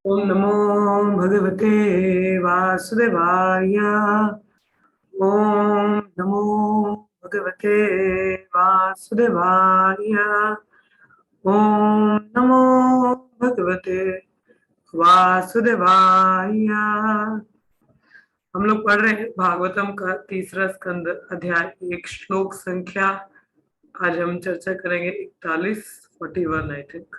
ओम नमो भगवते वासुदेवाय। ओम नमो भगवते वासुदेवाय। ओम नमो भगवते वासुदेवाय। हम लोग पढ़ रहे हैं भागवतम का तीसरा स्कंद, अध्याय एक, श्लोक संख्या आज हम चर्चा करेंगे 41 आई थिंक।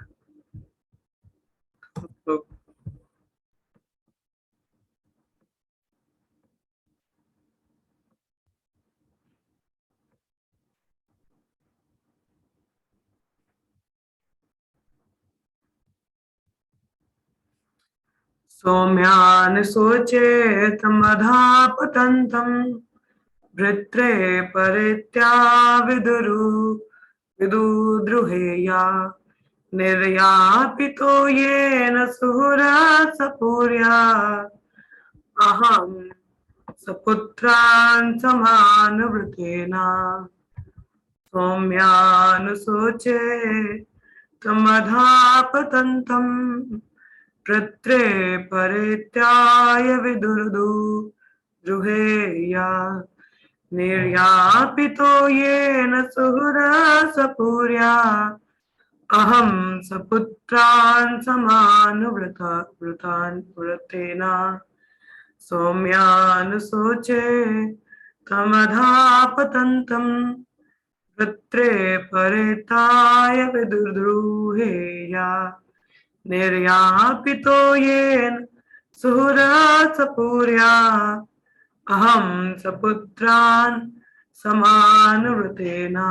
सौम्यान सोचेत मधापतंतम वृत्रे परित्या विदुरु विदुद्रुहेया निर्यापितो येन सुहृदा सपूर्या अहं सपुत्रान् समानुवृतेना। सौम्यानुशोचे तमधापतन्तम् वृत्रे परित्याय विदुर्दु द्रुहेया निर्यापितो येन सुहृदा सपूर्या अहं सपुत्रान् समानुवृता वृतान् वृतेना। सौम्यानुशोचे तमधापतन्तम् वृत्रे परिताय विदुर्द्रुहेया निर्यापितो येन सुहृदा सपूर्या अहं सपुत्रान् समानुवृतेना।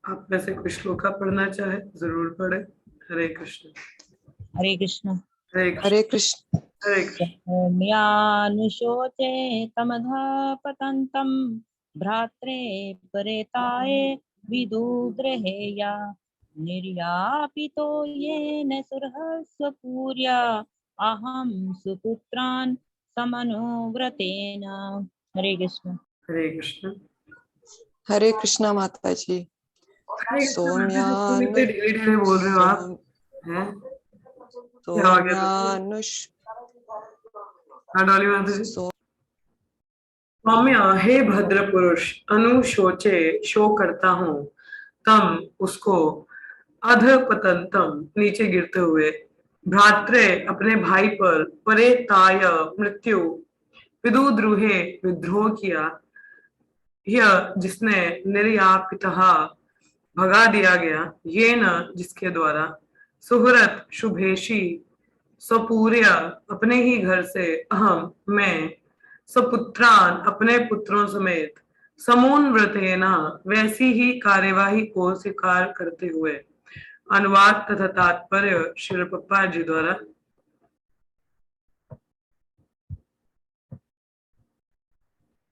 आप में से कुछ श्लोक पढ़ना चाहे जरूर पढ़े। हरे कृष्ण। हरे कृष्ण। हरे कृष्ण। हरे कृष्ण। हरे कृष्ण। सौम्यानुशोचे तमधापतन्तं भ्रात्रे परेताय विदुद्रहेया निर्यापितो येन सुरहस्वपूर्या अहं सुपुत्रान् समनुव्रतेन। हरे कृष्ण। हरे कृष्ण। हरे कृष्णा माता जी। सौम्यानु धीरे बोल रहे हो आप हैं? सौम्यानुश सौम्या, हे भद्र पुरुष, अनुशोचे शोक करता हूँ, तम उसको, अधपतंतम नीचे गिरते हुए, भ्रात्रे अपने भाई पर, परे ताय मृत्यु, विदुद्रुहे विद्रोह किया, यह जिसने निर्यापितः भगा दिया गया, ये न जिसके द्वारा, सुहृत शुभेशी, स्वपूर्य अपने ही घर से, अहम मैं, सपुत्रान अपने पुत्रों समेत, समून व्रतेना वैसी ही कार्यवाही को स्वीकार करते हुए। अनुवाद तथा तात्पर्य श्री रूपप्पा जी द्वारा।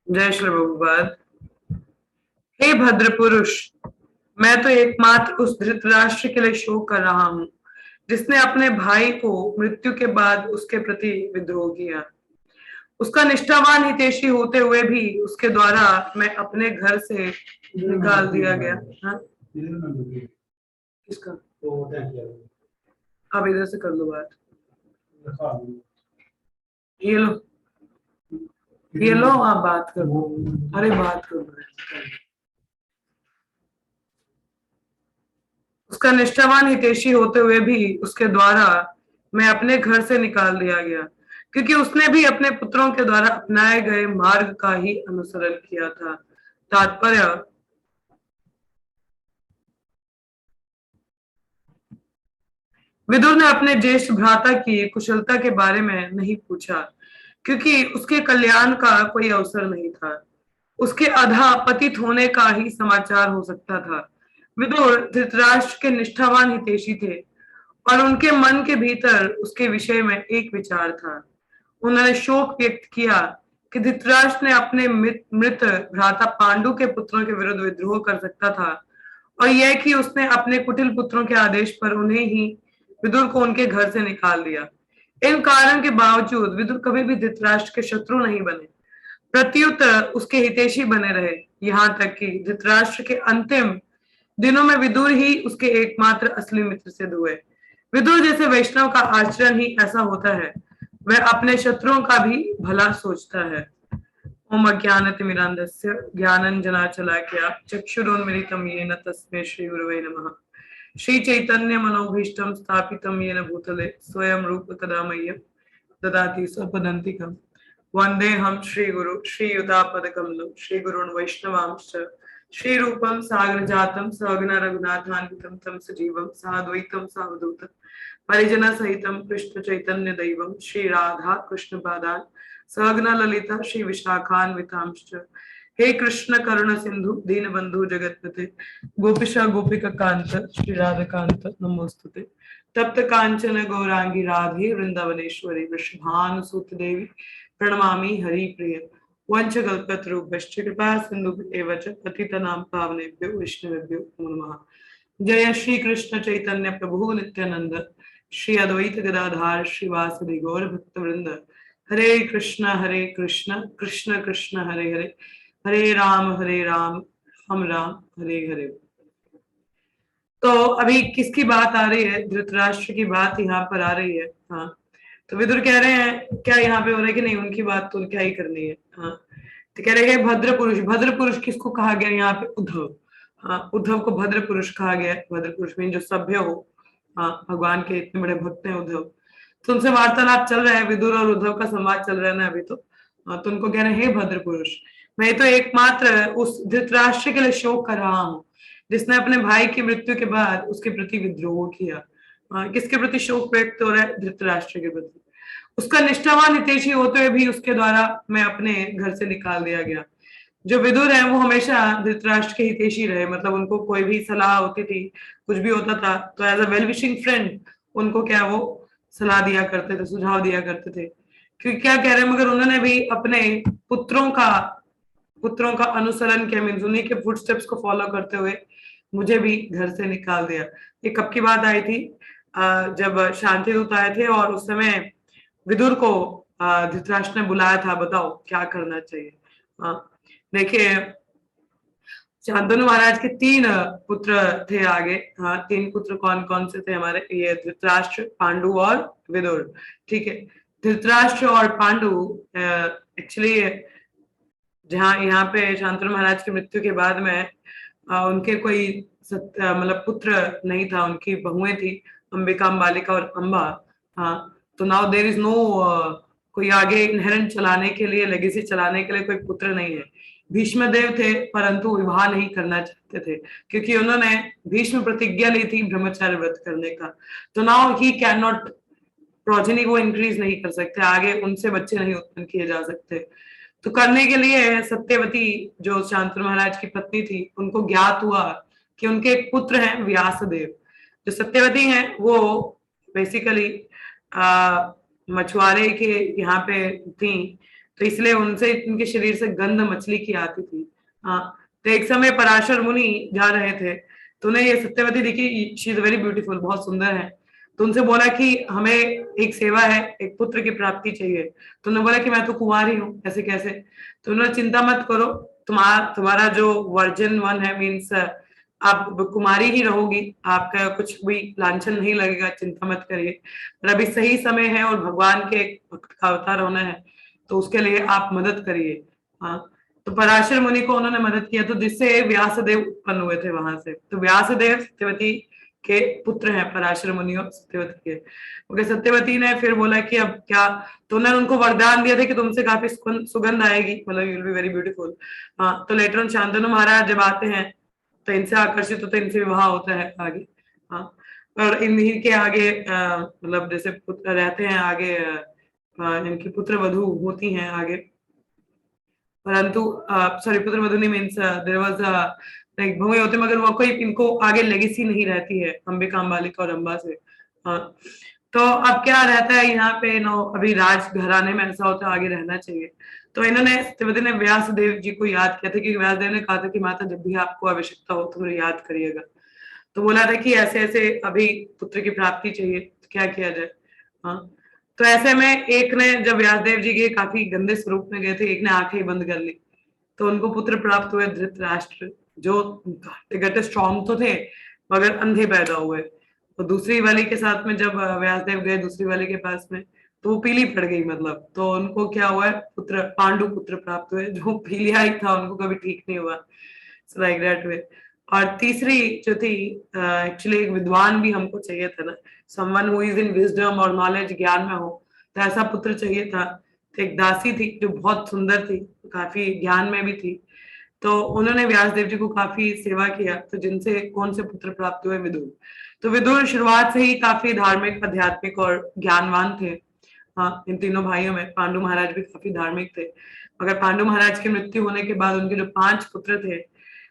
जय श्री प्रभुपाद। हे भद्र पुरुष, मैं तो एकमात्र उस धृतराष्ट्र के लिए शोक कर रहा हूँ जिसने अपने भाई को मृत्यु के बाद उसके प्रति विद्रोह किया। उसका निष्ठावान हितैषी होते हुए भी उसके द्वारा मैं अपने घर से निकाल दिया गया। हाँ? किसका? आप इधर से कर लो बात। ये लो आप बात कर लो। अरे बात कर लो। उसका निष्ठावान हितैषी होते हुए भी उसके द्वारा मैं अपने घर से निकाल दिया गया, क्योंकि उसने भी अपने पुत्रों के द्वारा अपनाए गए मार्ग का ही अनुसरण किया था। तात्पर्य, विदुर ने अपने ज्येष्ठ भ्राता की कुशलता के बारे में नहीं पूछा, क्योंकि उसके कल्याण का कोई अवसर नहीं था। उसके अधा पतित होने का ही समाचार हो सकता था। विदुर धृतराष्ट्र के निष्ठावान हितैषी थे और उनके मन के भीतर उसके विषय में एक विचार था। उन्होंने शोक व्यक्त किया कि धृतराष्ट्र ने अपने मृत भ्राता पांडु के पुत्रों के विरुद्ध विद्रोह कर सकता था, और यह कि उसने अपने कुटिल पुत्रों के आदेश पर उन्हें ही, विदुर को, उनके घर से निकाल दिया। इन कारण के बावजूद विदुर कभी भी धृतराष्ट्र के शत्रु नहीं बने, प्रत्युत उसके हितैषी बने रहे, यहाँ तक कि धृतराष्ट्र के अंतिम दिनों में विदुर ही उसके एकमात्र असली मित्र सिद्ध हुए। विदुर जैसे वैष्णव का आचरण ही ऐसा होता है, वह अपने शत्रुओं का भी भला सोचता है। ओम अज्ञानतिमिरान्धस्य ज्ञानाञ्जनाशलाकया चक्षुरुन्मीलितं येन तस्मै श्रीगुरवे नमः। श्री चैतन्य मनोभीष्टं स्थापितं येन भूतले स्वयं रूप कदा मह्यं ददाति स्वपदान्तिकम्। वन्देऽहं श्रीगुरु श्रीयुतापदकमलं श्रीगुरून् वैष्णवांश्च श्रीरूपं सागरजातं सहगण रघुनाथान्वितं तं सजीवं साद्वैतं सावधूतं परिजनसहितं कृष्ण चैतन्य दैवं श्री राधा कृष्ण पादान् सहगण ललिता श्री विशाखान्वितांश्च। हे कृष्ण करुण सिंधु दीनबंधु जगतपते गोपिका गोपिका कांत श्री राधाकांत नमोस्तुते। तप्त कांचन गौरांगी राधे वृंदावनेश्वरी वृषभानुसुत देवी प्रणमामि हरि प्रिय। वंशकल्पतरुभ्यश्च कृपा सिन्धुभ्येव च पतितनां पावनेभ्यो वैष्णवेभ्यो नमो नमः। जय श्री कृष्ण चैतन्य प्रभु नित्यानंद श्री अद्वैत गदाधार श्रीवासदि गौर भक्तवृंद। हरे कृष्ण कृष्ण कृष्ण हरे हरे, हरे राम राम राम हरे हरे। तो अभी किसकी बात आ रही है? धृतराष्ट्र की बात यहाँ पर आ रही है। हाँ, तो विदुर कह रहे हैं क्या यहाँ पे हो रहा है कि नहीं, उनकी बात तो क्या ही करनी है। हाँ, तो कह रहे हैं भद्र पुरुष किसको कहा गया यहाँ पे? उद्धव। हाँ, उद्धव को भद्र पुरुष कहा गया है। भद्र पुरुष में जो सभ्य हो, हाँ, भगवान के इतने बड़े भक्त हैं उद्धव। तो उनसे वार्तालाप चल रहा है, विदुर और उद्धव का संवाद चल रहा है ना अभी तो। तो उनको कह रहे हैं हे भद्र पुरुष, मैं तो एकमात्र उस धृतराष्ट्र के लिए शोक कर रहा हूँ जिसने अपने भाई की मृत्यु के बाद उसके प्रति विद्रोह किया। किसके प्रति शोक व्यक्त हो रहा है? धृतराष्ट्र के प्रति। उसका निष्ठावान हितैषी होते हुए भी उसके द्वारा मैं अपने घर से निकाल दिया गया। जो विदुर है वो हमेशा धृतराष्ट्र के हितैषी रहे, मतलब उनको कोई भी सलाह होती थी, कुछ भी होता था तो as a well wishing friend उनको क्या वो सलाह दिया करते थे, सुझाव दिया करते थे। क्योंकि क्या कह रहे हैं, मगर उन्होंने भी अपने पुत्रों का अनुसरण किया, मीन्स उन्हीं के फुटस्टेप्स को फॉलो करते हुए मुझे भी घर से निकाल दिया। ये कब की बात आई थी? जब शांतिदूत आए थे और उस समय विदुर को धृतराष्ट्र ने बुलाया था, बताओ क्या करना चाहिए। देखिए, शांतनु महाराज के 3 पुत्र थे आगे। हाँ, 3 पुत्र कौन कौन से थे हमारे? ये धृतराष्ट्र, पांडु और विदुर। ठीक है, धृतराष्ट्र और पांडु एक्चुअली जहाँ यहाँ पे शांतनु महाराज की मृत्यु के बाद में उनके कोई मतलब पुत्र नहीं था, उनकी बहुएं थी अंबिका, अंबालिका और अंबा। हाँ, तो नाउ देयर इज नो कोई आगे इनहेरेंट चलाने के लिए, लेगेसी चलाने के लिए कोई पुत्र नहीं है। भीष्म देव थे परंतु विवाह नहीं करना चाहते थे क्योंकि उन्होंने भीष्म प्रतिज्ञा ली थी ब्रह्मचार्य व्रत करने का। तो now he can not progeny वो इंक्रीज नहीं कर सकते, आगे उनसे बच्चे नहीं उत्पन्न किए जा सकते। तो करने के लिए सत्यवती जो शांतनु महाराज की पत्नी थी, उनको ज्ञात हुआ कि उनके एक पुत्र हैं व्यासदेव। जो सत्यवती हैं वो बेसिकली मछुआरे के यहाँ पे थी, तो इसलिए उनसे उनके शरीर से गंध मछली की आती थी। तो एक समय पराशर मुनि जा रहे थे तो उन्हें ये सत्यवती दिखी, शी इज वेरी ब्यूटीफुल, बहुत सुंदर है। तो उनसे बोला कि हमें एक सेवा है, एक पुत्र की प्राप्ति चाहिए। तो उन्होंने बोला कि मैं तो कुंवारी हूँ, ऐसे कैसे? तो उन्होंने चिंता मत करो, तुम्हारा जो वर्जिन वन है, मीन्स आप कुमारी ही रहोगी, आपका कुछ भी लांछन नहीं लगेगा, चिंता मत करिए। पर अभी सही समय है और भगवान के भक्त का अवतार होना है, तो उसके लिए आप मदद करिए। हाँ, तो पराशर मुनि को उन्होंने मदद किया, तो जिससे व्यासदेव उत्पन्न हुए थे वहां से। तो व्यासदेव सत्यवती के पुत्र हैं, पराशर मुनि और सत्यवती के। ओके, सत्यवती ने फिर बोला कि अब क्या, तो उन्होंने उनको वरदान दिया था कि तुमसे काफी सुगंध आएगी, मतलब you will be very beautiful. हाँ, तो लेटर ऑन शांतनु महाराज जब आते हैं तो इनसे आकर्षित होते, इनसे विवाह होता है आगे। हाँ, और इन्हीं के आगे मतलब जैसे पुत्र रहते हैं आगे, इनकी पुत्र वधु होती हैं आगे, परंतु सॉरी पुत्र वधु नहीं, मीन्स देयर वाज लाइक बहुएं होते, मगर वो कोई इनको आगे लेगेसी नहीं रहती है अंबिका, अंबालिका और अंबा से। तो अब क्या रहता है यहाँ पे, नो अभी राज घराने में ऐसा होता है आगे रहना चाहिए। तो इन्होंने सत्यवती ने व्यासदेव जी को याद किया था कि व्यासदेव ने कहा था कि माता जब भी आपको आवश्यकता हो तो मुझे याद करिएगा। तो बोला था कि ऐसे ऐसे अभी पुत्र की प्राप्ति चाहिए, तो क्या किया जाए। हाँ, तो ऐसे में एक ने, जब व्यासदेव जी के काफी गंदे स्वरूप में गए थे, एक ने आंखें बंद कर ली, तो उनको पुत्र प्राप्त हुए धृतराष्ट्र, जो गट्टे स्ट्रॉन्ग तो थे मगर अंधे पैदा हुए। और दूसरी वाली के साथ में जब व्यासदेव गए दूसरी वाली के पास में, तो वो पीली पड़ गई, मतलब तो उनको क्या हुआ, पुत्र पांडु पुत्र प्राप्त हुए, जो पीलिया ही था उनको कभी ठीक नहीं हुआ, लाइक दैट वे। और तीसरी जो थी, एक्चुअली एक विद्वान भी हमको चाहिए था ना, someone who is in wisdom और नॉलेज, ज्ञान में हो, तो ऐसा पुत्र चाहिए था। तो एक दासी थी जो बहुत सुंदर थी, काफी ज्ञान में भी थी, तो उन्होंने व्यासदेव जी को काफी सेवा किया, तो जिनसे कौन से पुत्र प्राप्त हुए, विदुर। तो विदुर शुरुआत से ही काफी धार्मिक, आध्यात्मिक और ज्ञानवान थे। हाँ, इन तीनों भाइयों में पांडु महाराज भी काफी धार्मिक थे, मगर पांडु महाराज की मृत्यु होने के बाद उनके जो 5 पुत्र थे,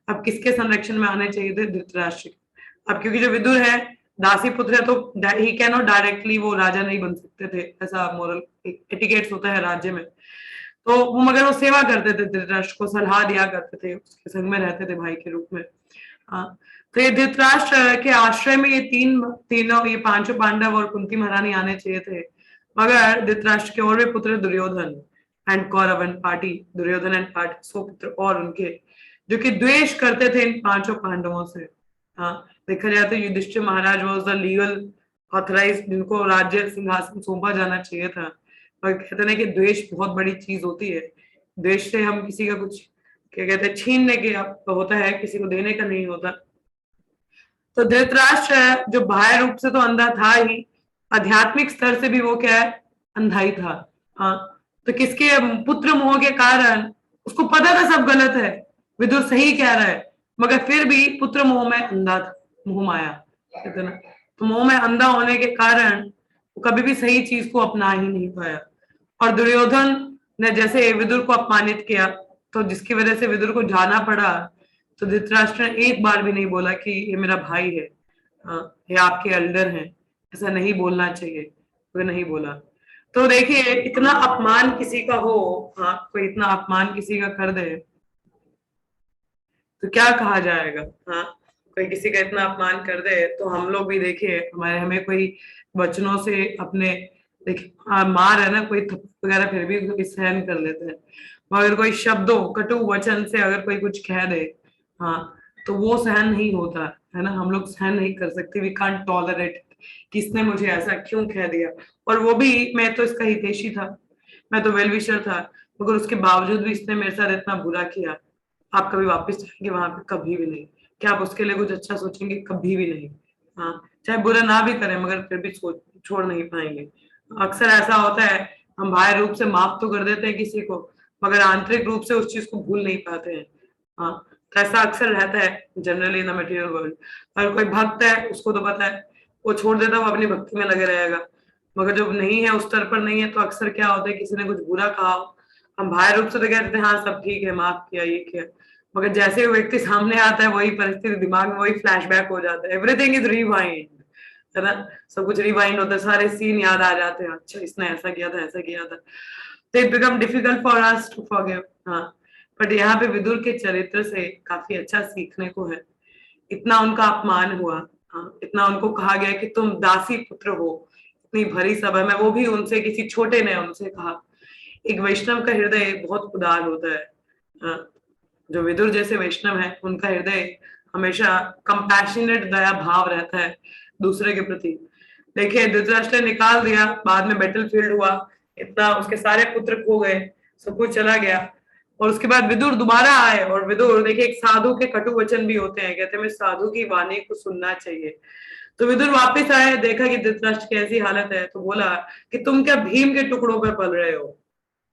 अब किसके संरक्षण में आने चाहिए थे, धृतराष्ट्र। अब क्योंकि जो विदुर है दासी पुत्र है, तो ही कैन नॉट डायरेक्टली, वो राजा नहीं बन सकते थे, ऐसा मोरल एटिकेट्स होता है राज्य में। तो वो, मगर वो सेवा करते थे, धृतराष्ट्र को सलाह दिया करते थे, उसके संग में रहते थे भाई के रूप में। हाँ, तो ये धृतराष्ट्र के आश्रय में ये तीनों ये 5 पांडव और कुंती महारानी आने चाहिए थे, मगर धृतराष्ट्र के और भी पुत्र, Duryodhan and Kaurav and party, Duryodhan and party 100 पुत्र और उनके, जो कि द्वेष करते थे इन 5 पांडवों से। हाँ, देखा जाए तो युधिष्ठिर महाराज वाज द लीगल ऑथराइज, जिनको राज्य सिंहासन सौंपा जाना चाहिए था, और कहते हैं कि द्वेष बहुत बड़ी चीज होती है, द्वेष से हम किसी का कुछ, क्या कहते हैं, छीनने के होता है, किसी को देने का नहीं होता। तो धृतराष्ट्र जो बाह्य रूप से तो अंधा था ही, आध्यात्मिक स्तर से भी वो क्या है, अंधा ही था। हाँ, तो किसके पुत्र मोह के कारण, उसको पता था सब गलत है, विदुर सही कह रहा है, मगर फिर भी पुत्र मोह में अंधा था, मोह माया कहते ना। तो मोह में अंधा होने के कारण वो कभी भी सही चीज को अपना ही नहीं पाया। और दुर्योधन ने जैसे विदुर को अपमानित किया, तो जिसकी वजह से विदुर को जाना पड़ा, तो धृतराष्ट्र ने एक बार भी नहीं बोला कि ये मेरा भाई है, ये आपके एल्डर हैं, ऐसा नहीं बोलना चाहिए, वो नहीं बोला। तो देखिए, इतना अपमान किसी का हो, हाँ, कोई इतना अपमान किसी का कर दे, तो क्या कहा जाएगा। हाँ, कोई किसी का इतना अपमान कर दे, तो हम लोग भी देखिए, हमें कोई वचनों से अपने, देखिए, मार है ना, कोई थप्पड़ वगैरह फिर भी सहन कर लेते हैं, मगर कोई शब्दों, कटु वचन से अगर कोई कुछ कह दे, हाँ, तो वो सहन नहीं होता है ना, हम लोग सहन नहीं कर सकते, वी कांट टॉलरेट, किसने मुझे ऐसा क्यों कह दिया। और वो भी, मैं तो इसका हितैषी था, मैं तो वेल विशर था, मगर उसके बावजूद भी इसने मेरे साथ इतना बुरा किया। आप कभी वापस जाएंगे वहां पे, कभी भी नहीं। क्या आप उसके लिए कुछ अच्छा सोचेंगे, कभी भी नहीं। हाँ, चाहे बुरा ना भी करें, मगर फिर भी छोड़ नहीं पाएंगे। अक्सर ऐसा होता है, हम बाह्य रूप से माफ तो कर देते हैं किसी को, मगर आंतरिक रूप से उस चीज को भूल नहीं पाते हैं। हाँ, तो ऐसा अक्सर रहता है generally in the material world. अगर कोई भक्त है, उसको तो पता है, वो छोड़ देता है, वो अपनी भक्ति में लगे रहेगा, मगर जब नहीं है, उस स्तर पर नहीं है, तो अक्सर क्या होता है, किसी ने कुछ बुरा कहा, हम बाहर रूप से तो कहते हैं हाँ सब ठीक है, माफ किया, ये किया, मगर जैसे वो व्यक्ति सामने आता है, वही परिस्थिति दिमाग में, वही फ्लैशबैक हो जाता है, एवरीथिंग इज रिवाइंड, है ना, सब कुछ रिवाइंड होता है, सारे सीन याद आ जाते हैं, अच्छा इसने ऐसा किया था, ऐसा किया था, तो it become difficult for us to forgive. हाँ, बट यहाँ पे विदुर के चरित्र से काफी अच्छा सीखने को है। इतना उनका अपमान हुआ, हाँ, इतना उनको कहा गया कि तुम दासी पुत्र हो, इतनी भरी सभा में, वो भी उनसे, किसी छोटे ने उनसे कहा। एक वैष्णव का हृदय बहुत उदार होता है, हाँ, जो विदुर जैसे वैष्णव है, उनका हृदय हमेशा कंपैशनेट, दया भाव रहता है दूसरे के प्रति। देखिए, धृतराष्ट्र ने निकाल दिया, बाद में बैटलफील्ड हुआ, इतना उसके सारे पुत्र खो गए, सब कुछ चला गया, और उसके बाद विदुर दोबारा आए, और विदुर, देखिए, एक साधु के कटु वचन भी होते हैं, कहते हैं साधु की वाणी को सुनना चाहिए। तो विदुर वापस आए, देखा कि धृतराष्ट्र की ऐसी हालत है, तो बोला कि तुम क्या भीम के टुकड़ों पर पल रहे हो।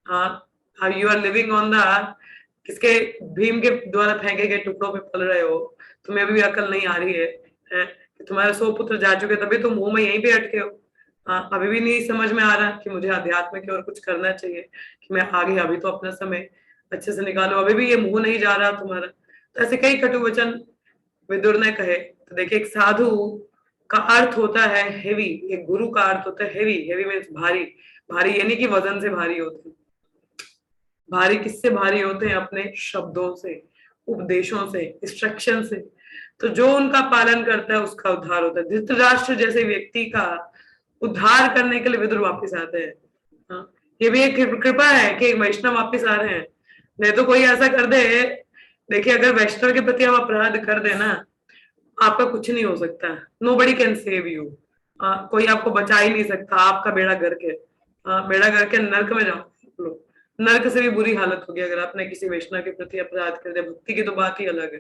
हाँ, you are living on the, किसके, भीम के द्वारा फेंके गए टुकड़ों पे पल रहे हो, तुम्हें अभी भी अकल नहीं आ रही है कि तुम्हारे 100 पुत्र जा चुके, तभी तुम मुंह में यहीं पे अटके हो। हाँ, अभी भी नहीं समझ में आ रहा कि मुझे अध्यात्म की ओर कुछ करना चाहिए, कि मैं आगे, अभी तो अपना समय अच्छे से निकालो, अभी भी ये मुंह नहीं जा रहा तुम्हारा। तो ऐसे कई कटु वचन विदुर ने कहे। तो देखिए, एक साधु का अर्थ होता है हेवी, एक गुरु का अर्थ होता है हेवी, हेवी मीन्स भारी, भारी यानी कि वजन से भारी होते हैं। भारी किससे भारी होते हैं, अपने शब्दों से, उपदेशों से, इंस्ट्रक्शन से। तो जो उनका पालन करता है उसका उद्धार होता है। धृतराष्ट्र जैसे व्यक्ति का उद्धार करने के लिए विदुर वापस आते हैं। हाँ, ये भी एक कृपा है कि वैष्णव वापस आ रहे हैं, नहीं तो कोई ऐसा कर दे। देखिए, अगर वैष्णव के प्रति हम अपराध कर देना, आपका कुछ नहीं हो सकता। Nobody can save you. कोई आपको बचा ही नहीं सकता। आपका बेड़ा गर्क है। बेड़ा गर्क के नर्क में जाओ लोग। नर्क से भी बुरी हालत होगी अगर आपने किसी वैष्णव के प्रति अपराध कर दिया। भक्ति की तो बात ही अलग है।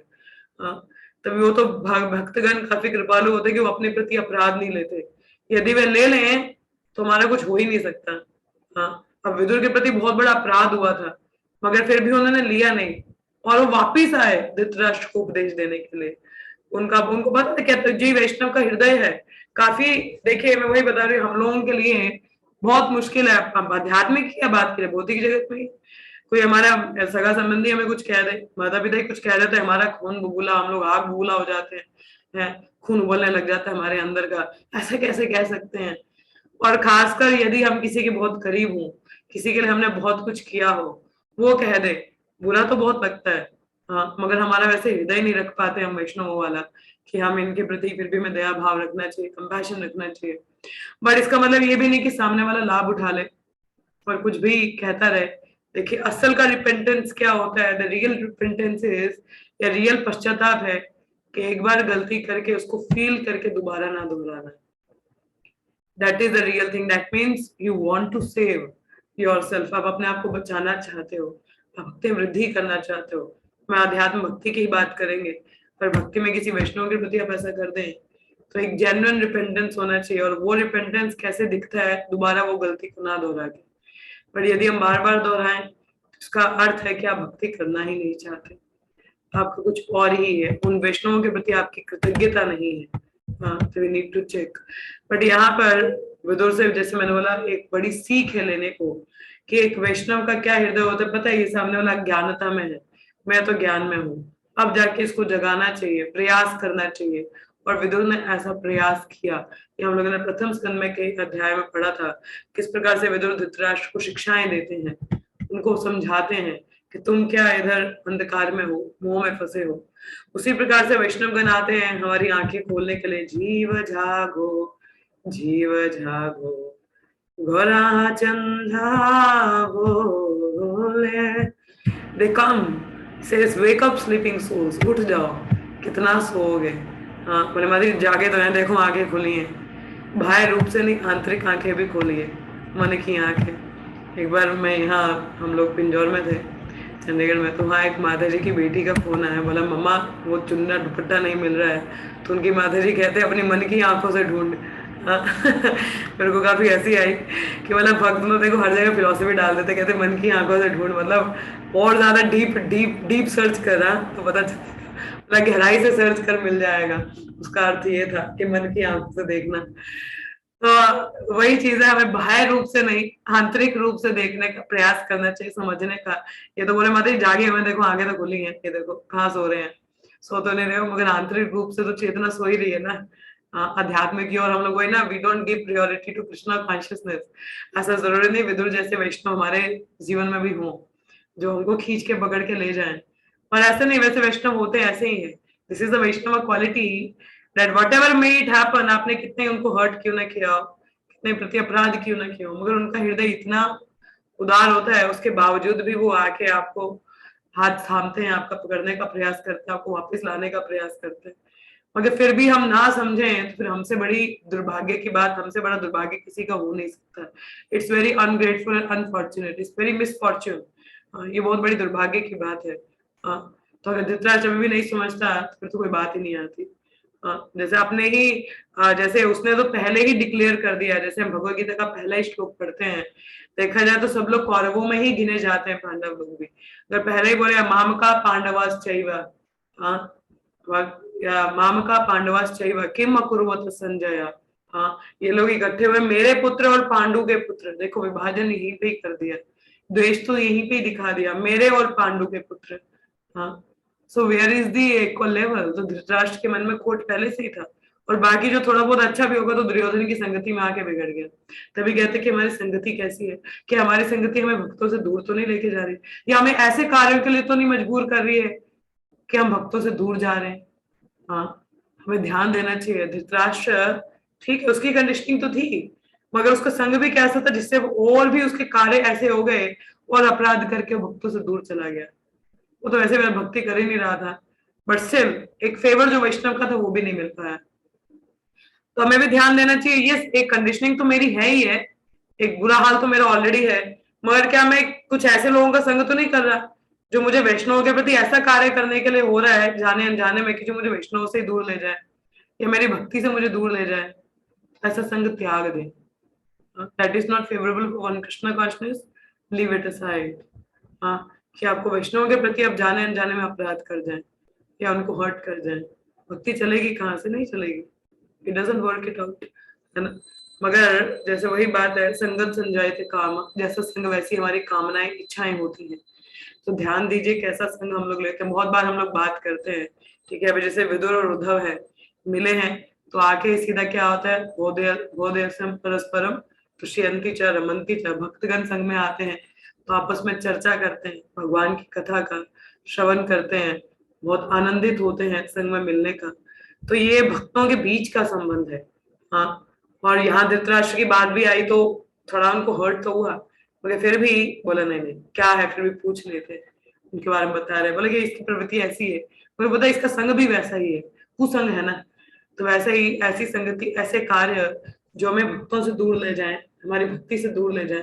तभी वो तो भक्तगण काफी कृपालु होते कि वो अपने प्रति अपराध नहीं लेते। यदि वे ले लें तो हमारा कुछ हो ही नहीं सकता। अब विदुर के प्रति बहुत बड़ा अपराध हुआ था, मगर फिर भी उन्होंने लिया नहीं और वो वापिस आए धृतराष्ट्र को उपदेश देने के लिए। उनको पता था क्या जी वैष्णव का हृदय है काफी। देखिए मैं वही बता रही हूँ, हम लोगों के लिए बहुत मुश्किल है। आध्यात्मिक की क्या बात करें, भौतिक जगत में कोई हमारा सगा संबंधी हमें कुछ कह दे, माता पिता ही कुछ कह देते, हमारा खून बुबुला, हम लोग आग बुबुला हो जाते हैं, खून उबलने लग जाता है हमारे अंदर का। ऐसे कैसे कह सकते हैं? और खासकर यदि हम किसी के बहुत करीब हों, किसी के लिए हमने बहुत कुछ किया हो, वो कह दे, बुरा तो बहुत लगता है। हाँ, मगर हमारा वैसे हृदय नहीं रख पाते हम वैष्णव वाला कि हम इनके प्रति फिर भी हमें दया भाव रखना चाहिए, कंपैशन रखना चाहिए। बट इसका मतलब ये भी नहीं कि सामने वाला लाभ उठा ले और कुछ भी कहता रहे। देखिए असल का रिपेंटेंस क्या होता है, द रियल रिपेंटेंस इज, या रियल पश्चाताप है कि एक बार गलती करके उसको फील करके दोबारा ना दोहराना। That is the real thing. That means you want to save yourself. आप अपने आप को बचाना चाहते हो, आप भक्ति वृद्धि करना चाहते हो। मैं अध्यात्म भक्ति की ही बात करेंगे, पर भक्ति में किसी वैष्णव के प्रति आप ऐसा कर दें तो एक जेन्युइन रिपेंटेंस होना चाहिए। और वो रिपेंटेंस कैसे दिखता है, दोबारा वो गलती को ना दोहरा के। पर यदि हम बार बार दोहराएं उसका अर्थ है कि आप भक्ति करना ही नहीं चाहते, आपका कुछ और ही है, उन वैष्णवों के प्रति आपकी कृतज्ञता नहीं है। तो we need to check. But यहाँ पर विदुर से जैसे मैंने बोला एक बड़ी सीख है लेने को कि एक वैष्णव का क्या हृदय होता है पता है। ये सामने वाला ज्ञानता में है, मैं तो ज्ञान में हूँ। अब जाके इसको जगाना चाहिए, प्रयास करना चाहिए। और विदुर ने ऐसा प्रयास किया कि हम लोगों ने प्रथम स्कंद में के अध्याय में पढ़ा था किस प्रकार से विदुर धृतराष्ट्र को शिक्षाएं देते हैं, उनको समझाते हैं कि तुम क्या इधर अंधकार में हो, मोह में फंसे हो। उसी प्रकार से वैष्णवगण आते हैं हमारी आंखें खोलने के लिए। जीव जागो, जीव जागो, गोरा चंदा बोले। They come says wake up sleeping souls, उठ जाओ, कितना सोओगे। हाँ बोले माता जागे तो हैं, देखो आंखें खुली हैं। बाह्य रूप से नहीं, आंतरिक आंखें भी खोली है, मन की आंखें। एक बार मैं यहाँ, हम लोग पिंजौर में थे चंडीगढ़ में, तो वहाँ एक माता जी की बेटी का फोन आया। बोला मम्मा वो चुन्ना दुपट्टा नहीं मिल रहा है। तो उनकी माता जी कहते अपनी मन की आंखों से ढूंढ। मेरे को काफी हंसी आई कि मतलब भक्त लोग देखो हर जगह फिलोसफी डाल देते, कहते मन की आंखों से ढूंढ, मतलब और ज्यादा डीप डीप डीप सर्च करा तो पता चला, गहराई से सर्च कर मिल जाएगा। उसका अर्थ ये था कि मन की आंखों से देखना। तो वही चीज है, हमें बाह्य रूप से नहीं आंतरिक रूप से देखने का प्रयास करना चाहिए, समझने का। ये तो बोले माता जी जागे हुए देखो आगे तो खुली है, ये देखो कहाँ सो रहे हैं, सो तो नहीं रहे हो, मगर आंतरिक रूप से तो चेतना सो ही रही है ना। अध्यात्म की। और हम लोग वही ना, we don't give priority to Krishna consciousness. ऐसा जरूरी नहीं विदुर जैसे वैष्णव हमारे जीवन में भी हो जो हमको खींच के पकड़ के ले जाए। और ऐसे नहीं, वैसे वैष्णव होते ऐसे ही है। This is the Vaishnav quality that whatever may it happen, आपने कितने उनको हर्ट क्यों ना किया हो, कितने प्रति अपराध क्यों ना किया हो, मगर उनका हृदय इतना उदार होता है, उसके बावजूद भी वो आके आपको हाथ थामते हैं, आपका पकड़ने का प्रयास करते हैं, आपको वापस लाने का प्रयास करते हैं। मगर फिर भी हम ना समझें तो फिर हमसे बड़ी दुर्भाग्य की बात, हमसे बड़ा दुर्भाग्य किसी का हो नहीं सकता। It's very ungrateful and unfortunate, it's very misfortune. ये बहुत बड़ी दुर्भाग्य की बात है। तो अगर धृतराष्ट्र भी नहीं समझता तो फिर तो कोई बात ही नहीं आती। जैसे आपने ही जैसे उसने तो पहले ही डिक्लेयर कर दिया, जैसे हम भगवत गीता का पहला ही श्लोक पढ़ते हैं, देखा जाए तो सब लोग कौरवों में ही गिने जाते हैं, पांडव लोग भी। अगर पहले ही बोले माम का पांडवाश्चैव, माम का पांडवाश्चैव किम अकुर्वत संजय। हाँ ये लोग इकट्ठे हुए, मेरे पुत्र और पांडु के पुत्र, देखो विभाजन यहीं पे ही कर दिया, द्वेष तो यहीं पे ही दिखा दिया, मेरे और पांडु के पुत्र। हाँ so where is the equal level. तो धृतराष्ट्र के मन में खोट पहले से ही था। और बाकी जो थोड़ा बहुत अच्छा भी होगा तो दुर्योधन की संगति में आके बिगड़ गया। तभी कहते कि हमारी संगति कैसी है, कि हमारी संगति हमें भक्तों से दूर तो नहीं लेके जा रही, या हमें ऐसे कार्यों के लिए तो नहीं मजबूर कर रही है कि हम भक्तों से दूर जा रहे हैं। हाँ हमें ध्यान देना चाहिए। धृतराष्ट्र ठीक है, उसकी कंडीशनिंग तो थी, मगर उसका संग भी कैसा था जिससे और भी उसके कार्य ऐसे हो गए और अपराध करके भक्तों से दूर चला गया। वो तो वैसे भक्ति कर ही नहीं रहा था, बट स्टिल एक फेवर जो वैष्णव का था वो भी नहीं मिल पाया। तो हमें भी ध्यान देना चाहिए, ये एक कंडीशनिंग तो मेरी है ही है, एक बुरा हाल तो मेरा ऑलरेडी है, मगर क्या मैं कुछ ऐसे लोगों का संग तो नहीं कर रहा जो मुझे वैष्णव के प्रति ऐसा कार्य करने के लिए हो रहा है जाने अनजाने में कि जो मुझे वैष्णव से ही दूर ले जाए या मेरी भक्ति से मुझे दूर ले जाए। ऐसा संग त्याग दे। That is not favourable for one Krishna consciousness, leave it aside. हाँ, कि आपको वैष्णव के प्रति आप जाने अनजाने में अपराध कर जाए या उनको हर्ट कर जाए, भक्ति चलेगी कहाँ से? नहीं चलेगी। It doesn't work it out, है ना। मगर जैसे वही बात है, संगत संजायते काम, जैसा संग वैसी हमारी कामनाएं इच्छाएं होती हैं। तो ध्यान दीजिए कैसा संग हम लोग लेते हैं। बहुत बार हम लोग बात करते हैं, ठीक है, अभी जैसे विदुर और उद्धव है, मिले हैं तो आके सीधा क्या होता है, बोधेयसम परस्परम तुष्यन्ति च रमन्ति च। भक्तगण संग में आते हैं तो आपस में चर्चा करते हैं, भगवान की कथा का श्रवण करते हैं, बहुत आनंदित होते हैं संग में मिलने का। तो ये भक्तों के बीच का संबंध है। हाँ, और यहाँ धृतराष्ट्र की बात भी आई तो थोड़ा उनको हर्ट तो हुआ, मगर फिर भी बोला नहीं नहीं क्या है, फिर भी पूछ लेते उनके बारे में, बता रहे, बोले कि इसकी प्रवृत्ति ऐसी है, मुझे पता इसका संग भी वैसा ही है, कुसंग है ना। तो वैसे ही ऐसी संगति, ऐसे कार्य जो हमें भक्तों से दूर ले जाए, हमारी भक्ति से दूर ले जाए,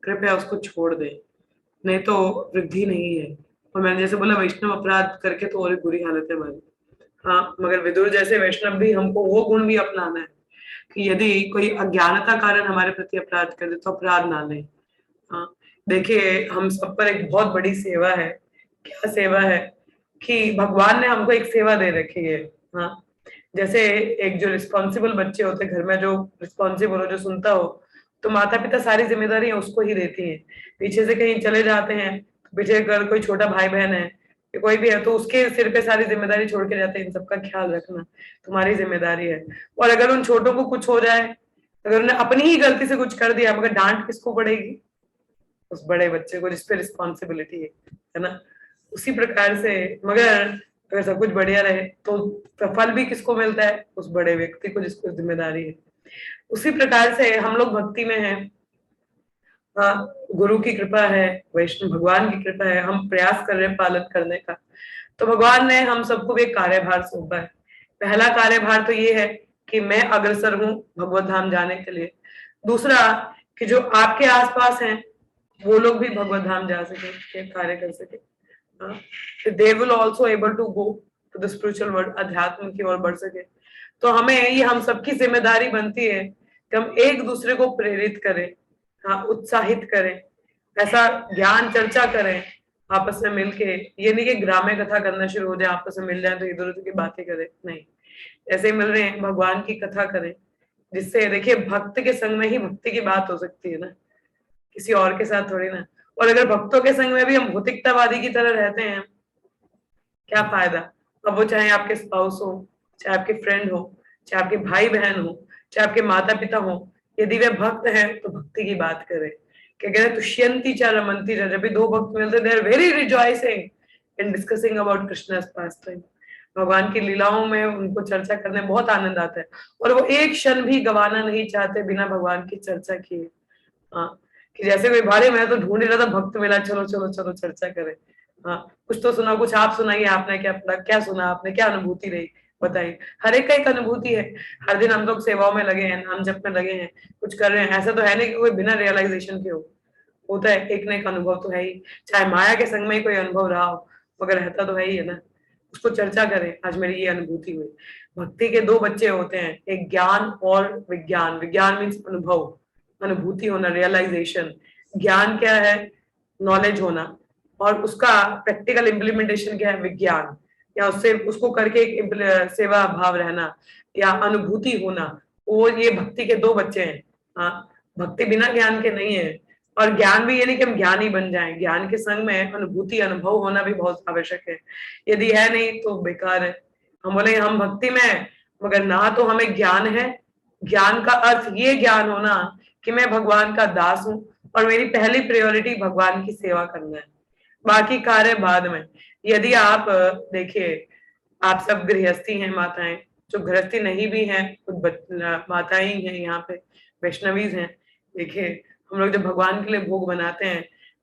कृपया उसको छोड़ दे, नहीं तो वृद्धि नहीं है। और मैंने जैसे बोला वैष्णव अपराध करके तो और बुरी हालत है हमारी। हाँ, मगर विदुर जैसे वैष्णव भी हमको वो गुण भी अपनाना है कि यदि कोई अज्ञानता कारण हमारे प्रति अपराध कर दे तो अपराध ना लें। हाँ, देखिए हम सब पर एक बहुत बड़ी सेवा है। क्या सेवा है? कि भगवान ने हमको एक सेवा दे रखी है। हाँ, जैसे एक जो रिस्पॉन्सिबल बच्चे होते हैं घर में, जो रिस्पॉन्सिबल हो, जो सुनता हो, तो माता पिता सारी जिम्मेदारी उसको ही देती हैं। पीछे से कहीं चले जाते हैं, पीछे अगर कोई छोटा भाई बहन है या कोई भी है तो उसके सिर पे सारी जिम्मेदारी छोड़ के जाते हैं, इन सबका ख्याल रखना तुम्हारी जिम्मेदारी है। और अगर उन छोटों को कुछ हो जाए, अगर उन्हें अपनी ही गलती से कुछ कर दिया, मगर डांट किसको पड़ेगी? उस बड़े बच्चे को जिसपे रिस्पॉन्सिबिलिटी है ना। उसी प्रकार से मगर अगर सब कुछ बढ़िया रहे तो फल भी किसको मिलता है? उस बड़े व्यक्ति को जिसको जिम्मेदारी है। उसी प्रकार से हम लोग भक्ति में हैं, हाँ, गुरु की कृपा है, वैष्णव भगवान की कृपा है, हम प्रयास कर रहे हैं पालन करने का। तो भगवान ने हम सबको भी एक कार्यभार सौंपा है। पहला कार्यभार तो ये है कि मैं अग्रसर हूँ भगवत धाम जाने के लिए। दूसरा कि जो आपके आसपास हैं वो लोग भी भगवत धाम जा सके, कार्य कर सके, they will also able to go to the spiritual world, अध्यात्म की ओर बढ़ सके। तो हमें ये हम सबकी जिम्मेदारी बनती है कि हम एक दूसरे को प्रेरित करें, हाँ, उत्साहित करें, ऐसा ज्ञान चर्चा करें आपस में मिलके। ये नहीं कि ग्राम्य कथा करना शुरू हो जाए, आपस में मिल जाए तो इधर उधर की बातें करें, नहीं, ऐसे ही मिल रहे हैं भगवान की कथा करें, जिससे देखिए भक्त के संग में ही भक्ति की बात हो सकती है ना, किसी और के साथ थोड़ी ना। और अगर भक्तों के संग में भी हम भौतिकतावादी की तरह रहते हैं, क्या फायदा? अब वो चाहे आपके स्पाउस हो, चाहे आपके फ्रेंड हो, चाहे आपके भाई बहन हो, चाहे आपके माता पिता हो, यदि वे भक्त हैं तो भक्ति की बात करें। क्या कहते हैं, तुष्यंती च रमन्ति च। जब भी दो भक्त मिलते, they are very rejoicing in discussing about Krishna's pastime. भगवान की लीलाओं में उनको चर्चा करने में बहुत आनंद आता है, और वो एक क्षण भी गवाना नहीं चाहते बिना भगवान की चर्चा किए। हाँ, कि जैसे कोई भारे मैं तो ढूंढ ही रहा था, भक्त मिला, चलो चलो चलो चर्चा करें। हाँ, कुछ तो सुना, कुछ आप सुनाइए, आपने क्या पढ़ा, क्या सुना आपने, क्या अनुभूति रही, बताइए। हर एक का एक अनुभूति है। हर दिन हम लोग सेवाओं में लगे हैं, नाम जप में लगे हैं, कुछ कर रहे हैं, ऐसा तो है नहीं कि कोई बिना रियलाइजेशन के हो। होता है, एक ना एक अनुभव तो है ही, चाहे माया के संग में ही कोई अनुभव रहा हो, मगर रहता तो है ही है ना। उसको चर्चा करें, आज मेरी ये अनुभूति हुई। भक्ति के दो बच्चे होते हैं, एक ज्ञान और विज्ञान। विज्ञान मीन्स अनुभव, अनुभूति होना, रियलाइजेशन। ज्ञान क्या है? नॉलेज होना। और उसका प्रैक्टिकल इम्प्लीमेंटेशन क्या है? विज्ञान, या उससे उसको करके एक सेवा भाव रहना या अनुभूति होना। वो ये भक्ति के दो बच्चे हैं। हाँ, भक्ति बिना ज्ञान के नहीं है, और ज्ञान भी ये नहीं कि हम ज्ञानी बन जाएं, ज्ञान के संग में अनुभूति, अनुभव होना भी बहुत आवश्यक है। यदि है नहीं तो बेकार है। हम बोले हम भक्ति में हैं, मगर ना तो हमें ज्ञान है। ज्ञान का अर्थ ये ज्ञान होना कि मैं भगवान का दास हूं और मेरी पहली प्रायोरिटी भगवान की सेवा करना है, बाकी कार्य बाद में। यदि आप देखिए, आप सब गृहस्थी हैं माताएं, जो गृहस्थी नहीं भी हैं माताएं ही हैं यहाँ पे, वैष्णवीज हैं। देखिए हम लोग जब भगवान के लिए भोग बनाते हैं,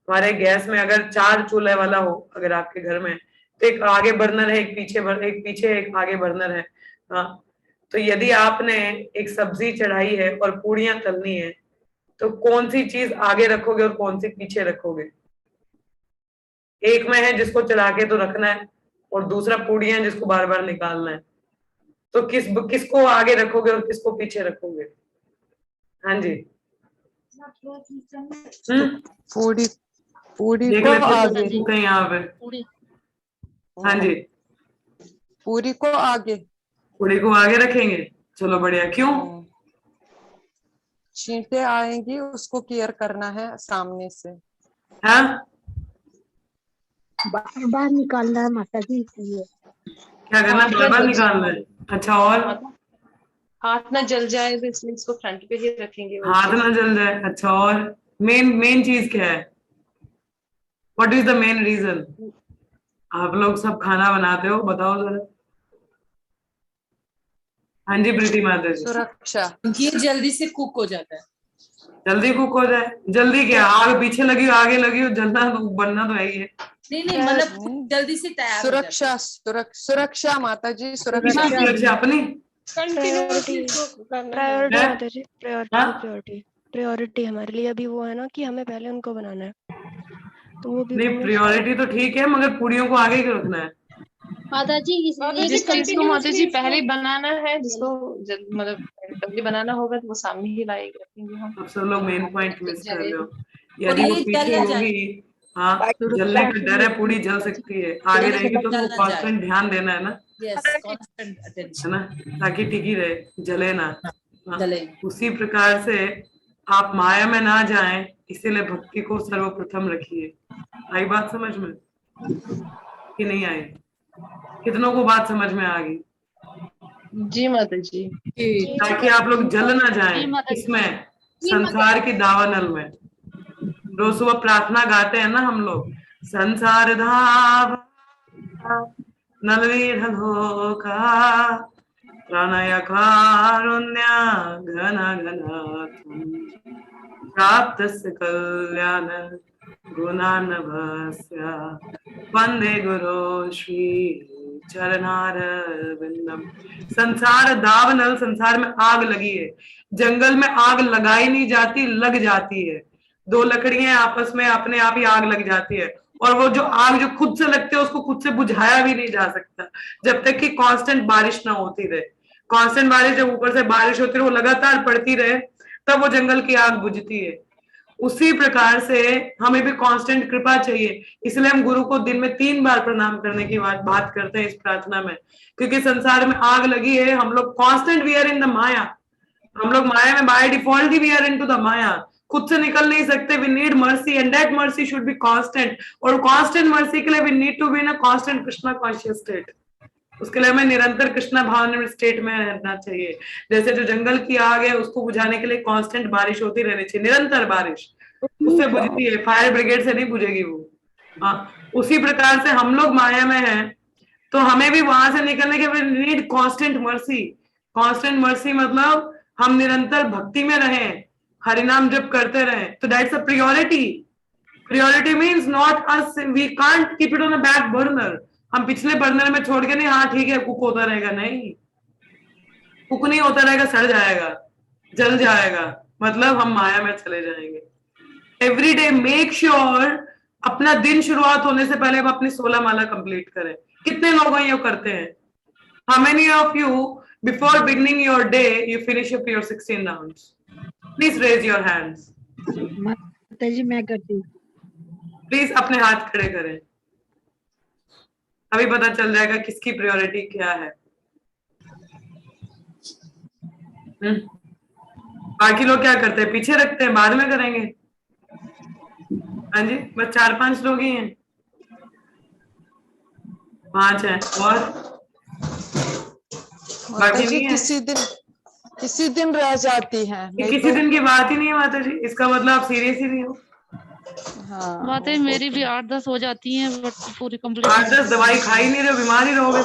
हमारे गैस में अगर 4 चूल्हे वाला हो अगर आपके घर में, तो एक आगे बर्नर है, एक पीछे एक आगे बर्नर है। हाँ, तो यदि आपने एक सब्जी चढ़ाई है और पूड़ियां तलनी है, तो कौन सी चीज आगे रखोगे और कौन सी पीछे रखोगे? एक में है जिसको चला के तो रखना है, और दूसरा पूड़ियां जिसको बार बार निकालना है, तो किसको आगे रखोगे और किसको पीछे रखोगे? हाँ जी। पूरी पूरी देख को लेते हैं आगे, तो कहीं यहाँ पे। हाँ जी, पूरी को आगे। पूड़ी को आगे रखेंगे, चलो बढ़िया। क्यों? छींटे आएंगी, उसको केयर करना है सामने से। हाँ, बार बार निकालना है माता जी, इसलिए। क्या करना है? बार बार निकालना है। अच्छा, और हाथ ना जल जाए तो इसलिए इसको फ्रंट पे ही रखेंगे। हाथ ना जल जाए। अच्छा, और मेन चीज क्या है? What is the main reason? आप लोग सब खाना बनाते हो, बताओ जरा। हाँ जी प्रीति माता जी। सुरक्षा। ये जल्दी से कुक हो जाता है। जल्दी कुक हो जाए? जल्दी क्या, आग पीछे लगी हो आगे लगी हो, जलना तो बनना तो है ही है। नहीं मतलब जल्दी से तैयार हो जाता सुरक्षा, सुरक्षा माता जी, किसकी सुरक्षा। सुरक्षा? अपनी प्रायोरिटी प्रायोरिटी है? माता जी, हाँ? प्रायोरिटी हमारे लिए अभी वो है ना कि हमें पहले उनको बनाना है, तो वो भी नहीं, प्रायोरिटी तो ठीक है, मगर पूड़ियों को आगे क्यों रखना है? माता जी जिस चीज को माता जी पहले बनाना है, जिसको मतलब पहले बनाना होगा तो वो सामने ही लाएंगे, रखेंगे हम। अब सब लोग मेन पॉइंट मिस कर रहे हो। और यदि ये वो पीछे जल ना होगी, हाँ, जलने का डर है, पूड़ी जल सकती है। आगे रहेगी तो उसको कांस्टेंट ध्यान देना है ना, यस, कांस्टेंट है अटेंशन ना, ताकि टिकी रहे, जले ना। हाँ, जले। उसी प्रकार से आप माया में ना जाएं, इसीलिए भक्ति को सर्वप्रथम रखिए। आई बात समझ में कि नहीं आई? कितनों को बात समझ में आ गई? जी माता जी। ताकि आप लोग जल ना जाएं इसमें, संसार की दावानल में। रोज सुबह प्रार्थना गाते हैं ना हम लोग, संसार धाव नलवीर लोका प्रणय कारुण्य घन घन प्राप्त कल्याण गुणानभस्य वंदे गुरु श्री चरणारविंदम। संसार दावानल, संसार में आग लगी है। जंगल में आग लगाई नहीं जाती, लग जाती है। दो लकड़ियां आपस में अपने आप ही आग लग जाती है, और वो जो आग जो खुद से लगती है उसको खुद से बुझाया भी नहीं जा सकता, जब तक कि कांस्टेंट बारिश ना होती रहे। कांस्टेंट बारिश, जब ऊपर से बारिश होती रहे, वो लगातार पड़ती रहे, तब वो जंगल की आग बुझती है। उसी प्रकार से हमें भी कांस्टेंट कृपा चाहिए। इसलिए हम गुरु को दिन में 3 बार प्रणाम करने की बात करते हैं इस प्रार्थना में, क्योंकि संसार में आग लगी है। हम लोग constant we are in the maya, हम लोग माया में बाय डिफॉल्ट ही we are into the maya, खुद से निकल नहीं सकते। We need mercy and that mercy should be constant, और कांस्टेंट मर्सी के लिए we need to be in a constant Krishna conscious state. उसके लिए हमें निरंतर कृष्णा भावना स्टेट में रहना चाहिए। जैसे जो जंगल की आग है उसको बुझाने के लिए कांस्टेंट बारिश होती रहनी चाहिए, निरंतर बारिश, उससे बुझती है, फायर ब्रिगेड से नहीं बुझेगी वो। हाँ, उसी प्रकार से हम लोग माया में हैं, तो हमें भी वहां से निकलने के लिए need constant mercy. Constant mercy मतलब हम निरंतर भक्ति में रहें, हरिनाम जप करते रहें, तो that's a priority. Priority means not us, we can't keep it on a back burner. हम पिछले बर्नर में छोड़ के नहीं, हाँ ठीक है कुक होता रहेगा, नहीं, कुक नहीं होता रहेगा, सड़ जाएगा, जल जाएगा, मतलब हम माया में चले जाएंगे। एवरी डे मेक श्योर अपना दिन शुरुआत होने से पहले हम अपनी 16 माला कंप्लीट करें। कितने लोग ये करते हैं? How many of you before beginning your day you finish up your 16 rounds? Please raise your hands. माता जी मैं करती हूँ। प्लीज अपने हाथ खड़े करें, अभी पता चल जाएगा किसकी प्रायोरिटी क्या है। बाकी लोग क्या करते हैं? पीछे रखते हैं, बाद में करेंगे। हाँ जी, बस 4-5 लोग ही हैं, 5 हैं, और बाकी नहीं है। किसी दिन रह जाती है, ये किसी दिन की बात ही नहीं है माता जी, इसका मतलब आप सीरियस ही नहीं हो। हाँ, बातें मेरी भी 8-10 हो जाती हैं, बट पूरी कंप्लीट 8-10 दवाई खा ही नहीं रहे, बीमार ही रहोगे।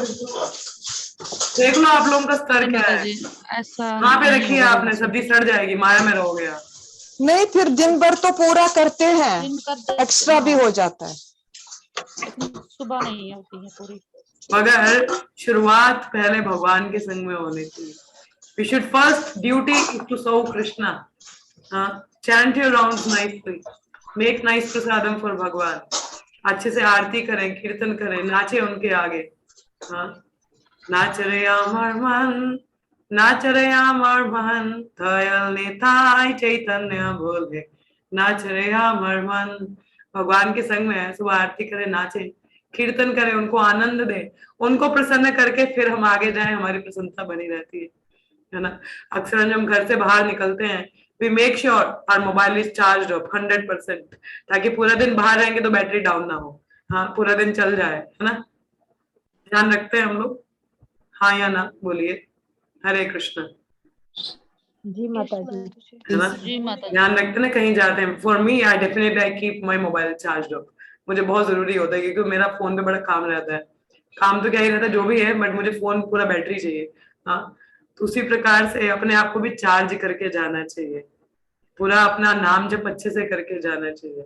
देख लो आप लोगों का स्तर क्या है। ऐसा वहां पे रखिए आपने, सब्जी सड़ जाएगी, माया में रहोगे आप। नहीं फिर दिन भर तो पूरा करते हैं, एक्स्ट्रा भी हो जाता है। लेकिन सुबह नहीं होती है पूरी। मगर शुरुआत पहले भगवान के संग में होनी चाहिए। We should first duty is to serve Krishna. Chant your rounds nicely. Make nice prasadam for भगवान। अच्छे से आरती करें, कीर्तन करें, नाचे उनके आगे। नाच रे अमर मन, नाच रे अमर मन, दयाल निताई चैतन्य बोले, नाच रे अमर मन। भगवान के संग में सुबह आरती करें, नाचे, कीर्तन करें, उनको आनंद दें, उनको प्रसन्न करके फिर हम आगे जाएं, हमारी प्रसन्नता बनी रहती है ना। अक्सर जब हम घर से बाहर निकलते हैं, we make sure our mobile is charged up 100%, ताकि पूरा दिन बाहर रहेंगे तो बैटरी डाउन ना हो। हाँ, पूरा दिन चल जाए, है ना। ध्यान रखते हैं हम लोग, हाँ या ना बोलिए। हरे कृष्ण। जी माता जी। है ना, जी माता जी। ध्यान रखते ना, कहीं जाते हैं। For me I definitely I keep my mobile charge up. मुझे बहुत जरूरी होता है, क्योंकि मेरा फोन पे बड़ा काम रहता है। काम तो क्या ही रहता है, जो भी है, बट मुझे फोन पूरा बैटरी चाहिए। हाँ, तो उसी प्रकार से अपने आप को भी चार्ज करके जाना चाहिए, पूरा अपना नाम जप अच्छे से करके जाना चाहिए।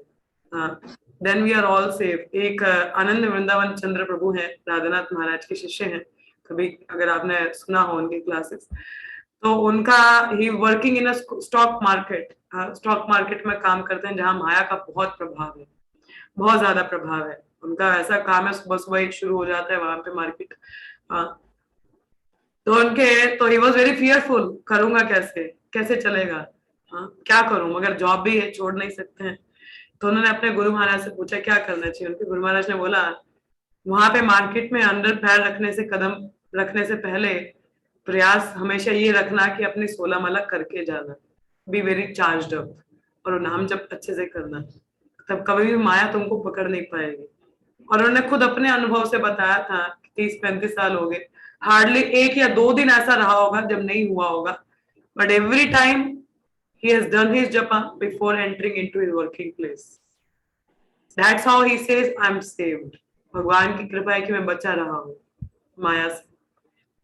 हाँ, then we are all safe. एक आनंद वृंदावन चंद्र प्रभु हैं, राधानाथ महाराज के शिष्य हैं, कभी अगर आपने सुना हो उनकी क्लासेस, तो उनका ही working in a stock market, stock market में काम करते हैं, जहां माया का बहुत प्रभाव है, बहुत ज्यादा प्रभाव है। उनका ऐसा काम है, सुबह सुबह ही शुरू हो जाता है वहां पे मार्केट। तो उनके तो ही वॉज वेरी फियरफुल, करूंगा कैसे, कैसे चलेगा, क्या करूं, मगर जॉब भी है, छोड़ नहीं सकते हैं। तो उन्होंने अपने गुरु महाराज से पूछा क्या करना चाहिए। उनके गुरु महाराज ने बोला, वहां पे मार्केट में अंदर पैर रखने से, कदम रखने से पहले प्रयास हमेशा ये रखना कि अपनी 16 माला करके जाना, बी वेरी चार्ज्ड अप, और नाम जब अच्छे से करना, तब कभी भी माया तुमको पकड़ नहीं पाएगी। और उन्होंने खुद अपने अनुभव से बताया था, 30-35 साल हो गए, हार्डली 1 या 2 दिन ऐसा रहा होगा जब नहीं हुआ होगा, but every time he has done his japa before entering into his working place. That's how he says I'm saved. भगवान की कृपा है कि मैं बचा रहा हूँ माया से।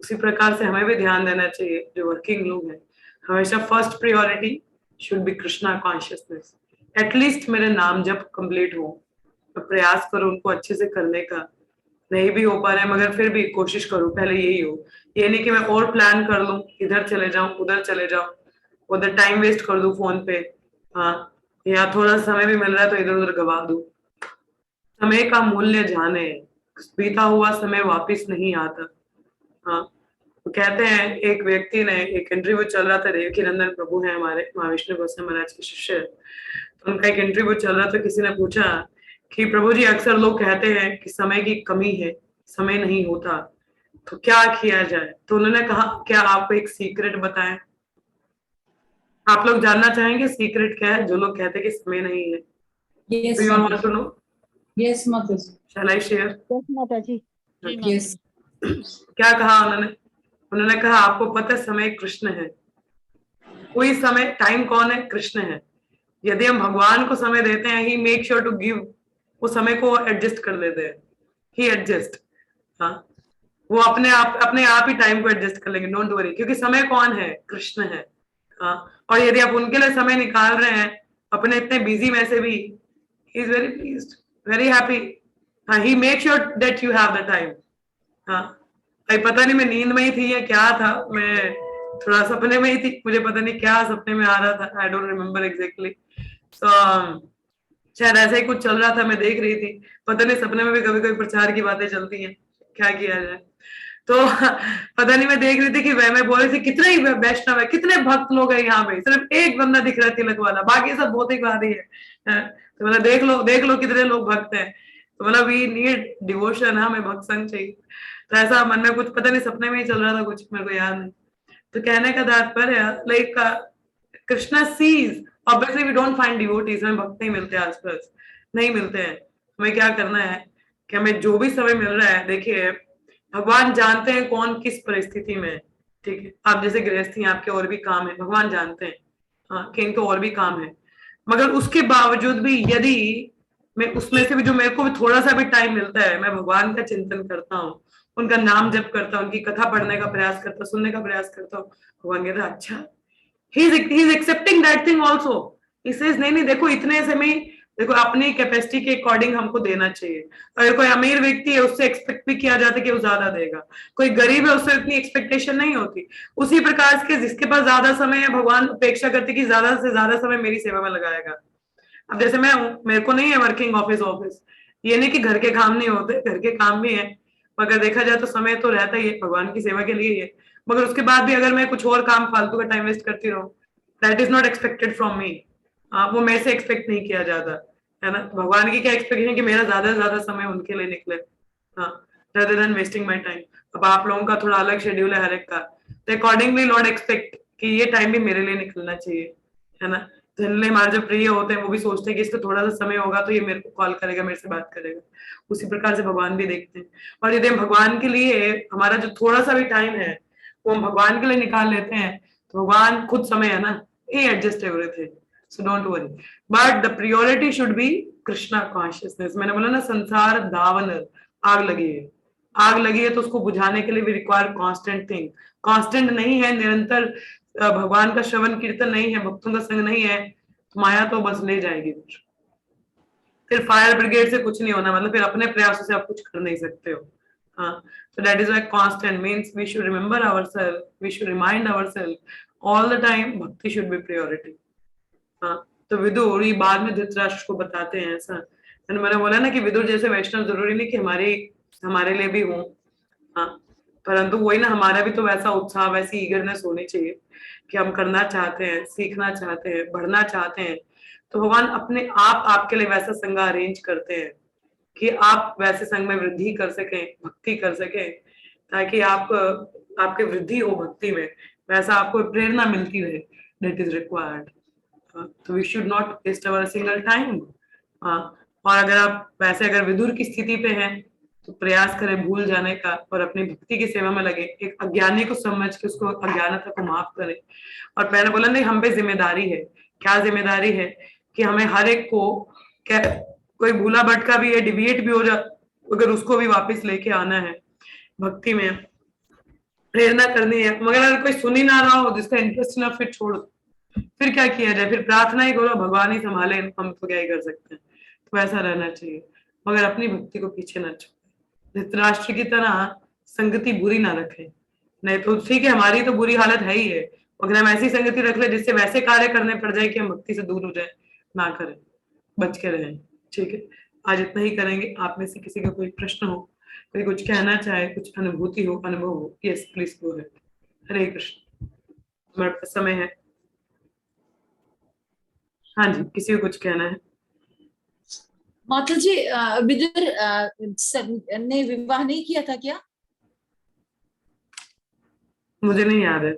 उसी प्रकार से हमें भी ध्यान देना चाहिए, जो वर्किंग लोग हैं, हमेशा first priority should be Krishna consciousness. At least मेरे नाम जब कंप्लीट हो, मैं प्रयास करूँ उनको अच्छे से करने का। नहीं भी हो पा रहा है, मगर फिर भी कोशिश करूँ पहले यही हो। ये नहीं कि मैं और प्लान कर लूँ, इधर चले जाऊं, उधर चले जाऊं, उधर टाइम वेस्ट कर दूं फोन पे, हाँ, या थोड़ा समय भी मिल रहा है तो इधर उधर गवा दूं। समय का मूल्य जाने, बीता हुआ समय वापस नहीं आता। हाँ, तो कहते हैं, एक व्यक्ति ने, एक इंटरव्यू चल रहा था, देवकी नंदन प्रभु हैं हमारे, महाविष्णु गोस्वामी महाराज के शिष्य, तो उनका एक इंटरव्यू चल रहा था। किसी ने पूछा कि प्रभु जी, अक्सर लोग कहते हैं कि समय की कमी है, समय नहीं होता, तो क्या किया जाए। तो उन्होंने कहा, क्या आपको एक सीक्रेट बताएं। आप लोग जानना चाहेंगे सीक्रेट क्या है, जो लोग कहते हैं कि समय नहीं है? Yes, Do you want Mataji. to know? Yes, Mataji. Shall I share? Yes माता जी। जी माता Yes. जी। क्या कहा उन्होंने? उन्होंने कहा, आपको पता है समय कृष्ण है। कोई समय, टाइम कौन है? कृष्ण है। यदि हम भगवान को समय देते हैं, ही मेक श्योर टू गिव, वो समय को एडजस्ट कर देते हैं, ही एडजस्ट। हाँ, वो अपने आप ही टाइम को एडजस्ट कर लेंगे, डोंट वरी, क्योंकि समय कौन है? कृष्ण है। हाँ, और यदि आप उनके लिए समय निकाल रहे हैं अपने इतने बिजी में से भी, he is very pleased, very happy. हाँ, he make sure that you have the time. हाँ, पता नहीं मैं नींद में ही थी या क्या था, मैं थोड़ा सपने में ही थी, मुझे पता नहीं क्या सपने में आ रहा था, आई डोंट रिमेम्बर एग्जैक्टली। सो शायद ऐसा ही कुछ चल रहा था, मैं देख रही थी। पता नहीं सपने में भी कभी कभी प्रचार की बातें चलती हैं, क्या किया जाए। तो पता नहीं, मैं देख रही थी कि मैं बोल रही थी, कितने ही वैष्णव है, कितने भक्त लोग हैं यहाँ पे, सिर्फ एक बंदा दिख रहा है तिलक वाला, बाकी सब भौतिकवादी है। तो मतलब देख लो कितने लोग भक्त हैं। तो मतलब वी नीड डिवोशन, हमें भक्त संग चाहिए। तो ऐसा मन में कुछ, पता नहीं सपने में ही चल रहा था कुछ, मेरे को याद नहीं। तो कहने का तात्पर्य, like Krishna sees, obviously we don't find devotees, हमें भक्त नहीं मिलते, आसपास नहीं मिलते हैं। हमें क्या करना है कि हमें जो भी समय मिल रहा है, देखिए भगवान जानते हैं कौन किस परिस्थिति में है, ठीक है। आप जैसे गृहस्थी, आपके और भी काम है, भगवान जानते हैं, हाँ, कि इनको और भी काम है, मगर उसके बावजूद भी यदि मैं उसमें से भी, जो मेरे को भी थोड़ा सा भी टाइम मिलता है, मैं भगवान का चिंतन करता हूँ, उनका नाम जप करता हूँ, उनकी कथा पढ़ने का प्रयास करता हूँ, सुनने का प्रयास करता हूँ, भगवान कहता है अच्छा, he is accepting that thing also. He says नहीं देखो, इतने से मैं देखो अपनी कैपेसिटी के अकॉर्डिंग हमको देना चाहिए। अगर कोई अमीर व्यक्ति है उससे एक्सपेक्ट भी किया जाता है कि वो ज्यादा देगा, कोई गरीब है उससे इतनी एक्सपेक्टेशन नहीं होती। उसी प्रकार से जिसके पास ज्यादा समय है भगवान अपेक्षा करते कि ज्यादा से ज्यादा समय मेरी सेवा में लगाएगा। अब जैसे मैं हूँ, मेरे को नहीं है वर्किंग ऑफिस, ये नहीं कि घर के काम नहीं होते, घर के काम भी है, मगर देखा जाए तो समय तो रहता ही है भगवान की सेवा के लिए ही है। मगर उसके बाद भी अगर मैं कुछ और काम फालतू का टाइम वेस्ट करती रहूं, that is not expected from me. वो मेरे से एक्सपेक्ट नहीं किया जाता है ना। भगवान की क्या एक्सपेक्टेशन कि मेरा ज्यादा से ज्यादा समय उनके लिए निकले, हाँ, rather than wasting my time। अब आप लोगों का थोड़ा अलग शेड्यूल है हर एक का, तो अकॉर्डिंगली लॉर्ड एक्सपेक्ट कि ये टाइम भी मेरे लिए निकलना चाहिए, है ना। जनरली हमारे जो प्रिय होते हैं वो भी सोचते हैं कि इसको थोड़ा सा समय होगा तो ये मेरे को कॉल करेगा, मेरे से बात करेगा। उसी प्रकार से भगवान भी देखते हैं। और यदि हम भगवान के लिए हमारा जो थोड़ा सा भी टाइम है वो हम भगवान के लिए निकाल लेते हैं, तो भगवान खुद समय है ना, he adjust everything, so don't worry, but the priority should be Krishna consciousness. मैंने बोला ना, संसार दावानल, आग लगी है, आग लगी है तो उसको बुझाने के लिए भी रिक्वायर कांस्टेंट थिंग। कांस्टेंट नहीं है, निरंतर भगवान का श्रवण कीर्तन नहीं है, भक्तों का संग नहीं है, तो माया तो बस ले जाएगी। फिर फायर ब्रिगेड से कुछ नहीं होना, मतलब फिर अपने प्रयासों से आप कुछ कर नहीं सकते हो। हाँ, so that is why constant means we should remember ourselves, we should remind ourselves all the time, भक्ति should be priority। हाँ, तो विदुर ये बाद में धृतराष्ट्र को बताते हैं ऐसा। मैंने बोला ना कि विदुर जैसे वैष्णव जरूरी नहीं कि हमारे लिए भी हो, हाँ, परंतु वही ना, हमारा भी तो वैसा उत्साह, वैसी ईगरनेस होनी चाहिए कि हम करना चाहते हैं, सीखना चाहते हैं, बढ़ना चाहते हैं। तो भगवान अपने आप आपके लिए वैसा संग अरेंज करते हैं कि आप वैसे संग में वृद्धि कर सकें, भक्ति कर सकें, ताकि आपके वृद्धि हो भक्ति में, वैसा आपको प्रेरणा मिलती रहे। That is required. तो we should not waste our single time. और अगर विदुर की स्थिति पे हैं तो प्रयास करें भूल जाने का और अपनी भक्ति की सेवा में लगे। एक अज्ञानी को समझ के उसको अज्ञानता को माफ करें। और मैंने बोला नहीं, हम पे जिम्मेदारी है। क्या जिम्मेदारी है कि हमें हर एक को, क्या कोई भूला भटका भी है, डिविएट भी हो जा, अगर उसको भी वापस लेके आना है भक्ति में, प्रेरणा करनी है। मगर अगर कोई सुन ही ना रहा हो, जिसका इंटरेस्ट ना, फिर छोड़, फिर क्या किया जाए, फिर प्रार्थना ही करो, भगवान ही संभाले, हम तो क्या ही कर सकते हैं। तो ऐसा रहना चाहिए, मगर अपनी भक्ति को पीछे ना छोड़े। धृतराष्ट्र की तरह संगति बुरी ना रखें, नहीं तो ठीक है, हमारी तो बुरी हालत है ही है, मगर हम ऐसी संगति रख ले जिससे वैसे कार्य करने पड़ जाए कि हम भक्ति से दूर हो जाए। ना करें, बच के रहें, ठीक है। आज इतना ही करेंगे। आप में से किसी का कोई प्रश्न हो, कोई कुछ कहना चाहे, कुछ अनुभूति हो, अनुभव हो, यस प्लीज गो अहेड। हरे कृष्ण। हमारे पास समय है। हाँ जी, किसी को कुछ कहना है? माता जी, विदुर ने विवाह नहीं किया था क्या? मुझे नहीं याद है,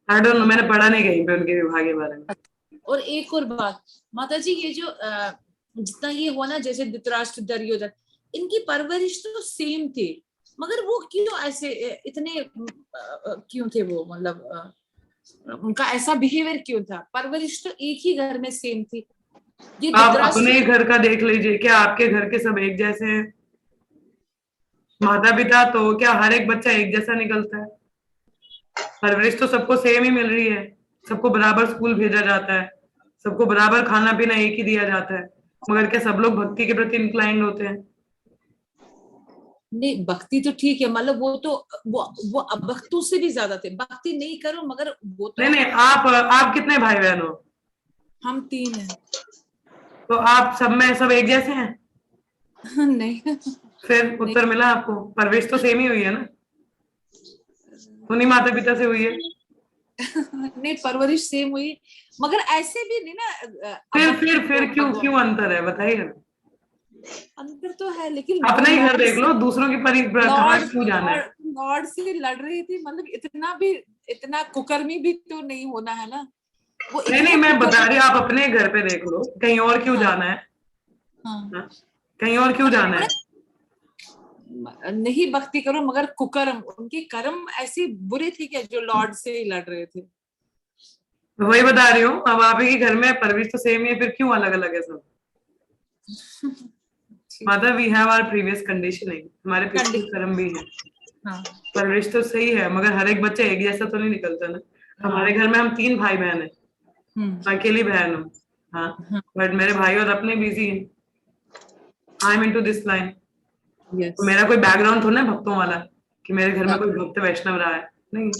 आई डोंट नो, मैंने पढ़ा नहीं कहीं पे उनके विवाह के बारे में। और एक और बात माता जी, ये जो जितना ये हुआ ना, जैसे धृतराष्ट्र, दुर्योधन, इनकी परवरिश तो सेम थी, मगर वो क्यों ऐसे इतने क्यों थे वो, मतलब उनका ऐसा बिहेवियर क्यों था? परवरिश तो एक ही घर में सेम थी। ये आप अपने घर का देख लीजिए, क्या आपके घर के सब एक जैसे हैं? माता पिता तो क्या हर एक बच्चा एक जैसा निकलता है? परवरिश तो सबको सेम ही मिल रही है, सबको बराबर स्कूल भेजा जाता है, सबको बराबर खाना पीना एक ही दिया जाता है, मगर क्या सब लोग भक्ति के प्रति इंक्लाइंड होते हैं? नहीं, भक्ति तो ठीक है, मतलब वो तो वो भक्तों से भी ज्यादा थे। भक्ति नहीं करो, मगर वो तो नहीं, आप कितने भाई बहन हो? हम 3 हैं। तो आप सब में सब एक जैसे हैं? नहीं, फिर उत्तर मिला आपको, परवरिश तो सेम ही हुई है ना, उन्हीं माता पिता से हुई है। नहीं, परवरिश सेम हुई, मगर ऐसे भी नहीं ना। फिर क्यों अंतर है, बताइए। अंतर तो है, लेकिन अपना ही घर देख लो, दूसरों की क्यों जाना है? लॉर्ड से लड़ रही थी, मतलब इतना कुकर्मी भी तो नहीं होना है ना। वो नहीं, मैं बता रही हूँ, आप अपने घर पे देख लो, कहीं और क्यों जाना है? हाँ। कहीं और क्यों जाना है? नहीं भक्ति करो, मगर कुकर्म, उनके कर्म ऐसे बुरे थे क्या जो लॉर्ड से लड़ रहे थे? वही बता रही हूँ, अब आप ही घर में परवरिश तो सेम ही है, फिर क्यों अलग अलग है सब? माता, we have our previous conditioning, हमारे पिछले कर्म भी है। हाँ। परवरिश तो सही है, मगर हर एक बच्चा एक जैसा तो नहीं निकलता ना। हमारे घर में हम 3 भाई बहन है, अकेली बहन हूँ, हाँ, बट मेरे भाई और अपने बिजी हैं। I am into this line. Yes मेरा कोई बैकग्राउंड थोड़ा ना भक्तों वाला कि मेरे घर में कोई भक्त वैष्णव रहा है, नहीं,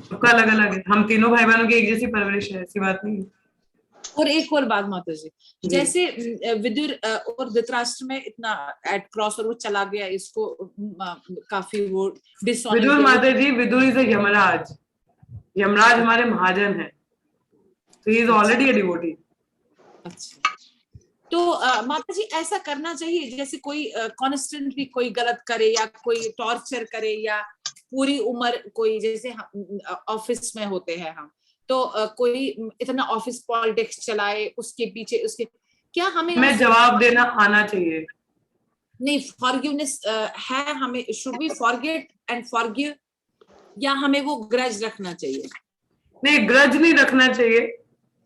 सबका अलग अलग है। हम तीनों भाई बहनों की एक जैसी परवरिश है, ऐसी बात नहीं है। और एक और बात माता जी, जी। जैसे विदुर और धृतराष्ट्र में इतना एट क्रॉस और वो चला गया, इसको काफी वो डिसऑनर विदुर किया। माता जी, विदुर इज अ यमराज। यमराज हमारे महाजन है, तो he is already a devotee. अच्छा, तो माता जी ऐसा करना चाहिए जैसे कोई कॉन्स्टेंटली कोई गलत करे या कोई टॉर्चर करे, या पूरी उम्र कोई, जैसे ऑफिस में होते हैं हम, तो कोई इतना ऑफिस पॉलिटिक्स चलाए, उसके पीछे उसके, क्या हमें मैं जवाब देना आना चाहिए। नहीं, फॉरगिवनेस है हमें, should we forget and forgive, या हमें वो ग्रज रखना चाहिए? नहीं, ग्रज नहीं रखना चाहिए।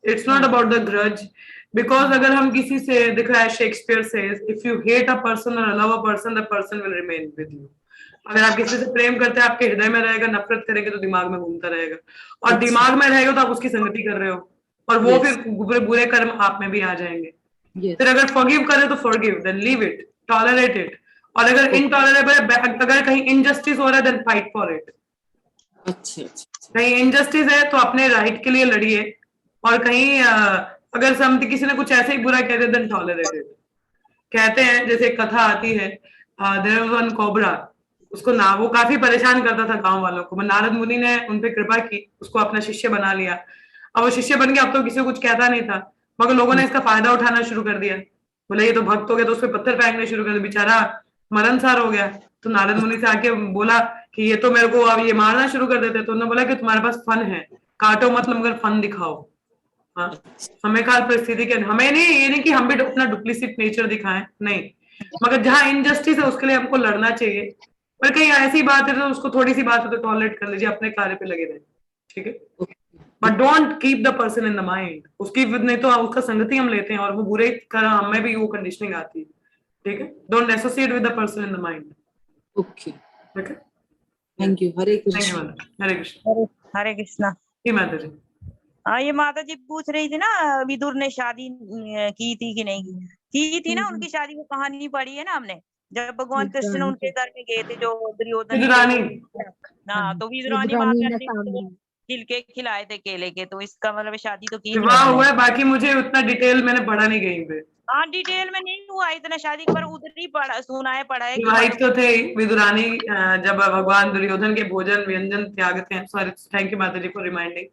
It's not about the grudge, because अगर हम किसी से, दिख रहा है Shakespeare says, if you hate a person और love a person, the person will remain with you. अगर आप किसी से प्रेम करते हैं, आपके हृदय में रहेगा, नफरत करेंगे तो दिमाग में घूमता रहेगा, और दिमाग में रहेगा तो आप उसकी संगति कर रहे हो, और वो Yes. फिर बुरे बुरे कर्म आप में भी आ जाएंगे। Yes. फिर अगर फॉरगिव करे तो forgive, then leave it, tolerate it, और अगर इनटॉलरेबल, अगर कहीं इनजस्टिस हो रहा है, देन फाइट फॉर इट। अच्छा अच्छा, कहीं इनजस्टिस है तो अपने राइट के लिए लड़िए, और कहीं अगर समझ किसी ने कुछ ऐसे ही बुरा कह दिया, देन टॉलरेट इट। कहते हैं, जैसे एक कथा आती है, देयर वाज वन कोबरा, उसको ना, वो काफी परेशान करता था गांव वालों को। नारद मुनि ने उन पे कृपा की, उसको अपना शिष्य बना लिया। अब वो शिष्य बन गया, अब तो किसी को कुछ कहता नहीं था, मगर लोगों ने इसका फायदा उठाना शुरू कर दिया। बोले ये तो भक्त हो गया, तो उस पर पत्थर फेंकने शुरू कर दिया, बेचारा मरणसार हो गया। तो नारद मुनि से आके बोला कि ये तो मेरे को अब ये मारना शुरू कर देते। तो उन्होंने बोला कि तुम्हारे पास फन है, काटो मतलब, मगर फन दिखाओ। हाँ, समय काल परिस्थिति के, हमें नहीं, ये नहीं कि हम भी अपना डुप्लीसिट नेचर दिखाएं, नहीं, मगर जहाँ इनजस्टिस है उसके लिए हमको लड़ना चाहिए। पर कहीं ऐसी बात है तो उसको, थोड़ी सी बात है तो टॉलरेट कर लीजिए, अपने कार्य पे लगे रहे, ठीक है, but don't keep the person in the mind. उसकी नहीं तो उसका संगति हम लेते हैं और वो बुरे कर, हमें भी वो कंडीशनिंग आती है, ठीक है। Don't associate with the person in the mind. Okay, okay, thank you. Hare thank you Krishna. माता, हरे कृष्ण। हरे कृष्णा। जी माता जी। हाँ, ये माता जी पूछ रही थी ना, विदुर ने शादी की थी कि नहीं की थी ना, उनकी शादी की कहानी पढ़ी है ना हमने, जब भगवान कृष्ण उनके घर में गए थे, जो दुर्योधन थे विदुरानी। हाँ, तो विदुरानी विदुरानी माता ने ने सामने छिलके खिलाए थे केले के, तो इसका मतलब शादी तो की थी विवाह हुआ उन्होंने। है, बाकी मुझे उतना डिटेल मैंने पढ़ा नहीं कहीं पे। हाँ, डिटेल में नहीं हुआ इतना शादी, पर उधर ही पढ़ा, सुना है, पढ़ा है कि विवाहित मतलब तो थे ही। विदुरानी जब भगवान दुर्योधन के भोजन व्यंजन त्यागते हैं, सॉरी, थैंक यू माता जी फॉर रिमाइंडिंग,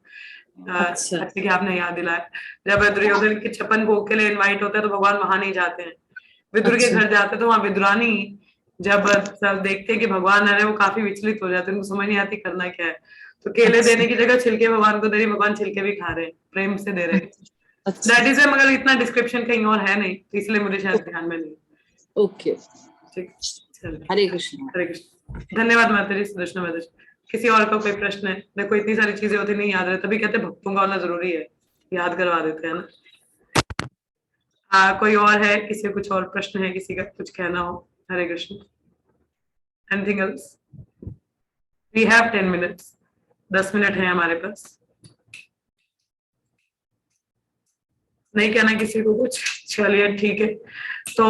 अच्छा। अच्छे कि आपने याद दिलाया। जब दुर्योधन के 56 भोग के लिए इनवाइट होते हैं तो भगवान वहां नहीं जाते हैं, विदुर के अच्छा। घर जाते हैं। तो वहां विदुरानी जब सब देखते हैं कि भगवान आ रहे हैं, वो काफी विचलित हो जाते हैं, उनको समझ नहीं आती करना क्या है। तो केले अच्छा। देने की जगह छिलके भगवान को दे रही, भगवान छिलके भी खा रहे हैं, प्रेम से दे रहे हैं। अच्छा, दैट इज, मगर इतना डिस्क्रिप्शन कहीं और है नहीं, तो इसलिए मुझे शायद ध्यान में नहीं। ओके, ठीक, चलिए, हरे कृष्ण। हरे कृष्ण। धन्यवाद माता जी, कृष्ण माता जी। किसी और का कोई प्रश्न है? देखो इतनी सारी चीजें होती नहीं याद रहे, तभी कहते भक्तों का होना जरूरी है, याद करवा देते हैं ना। कोई और है, किसी कुछ और प्रश्न है, किसी का कुछ कहना हो? Hare Krishna. Anything else? We have 10 minutes, 10 minute है हमारे पास। नहीं कहना किसी को कुछ? चलिए ठीक है। तो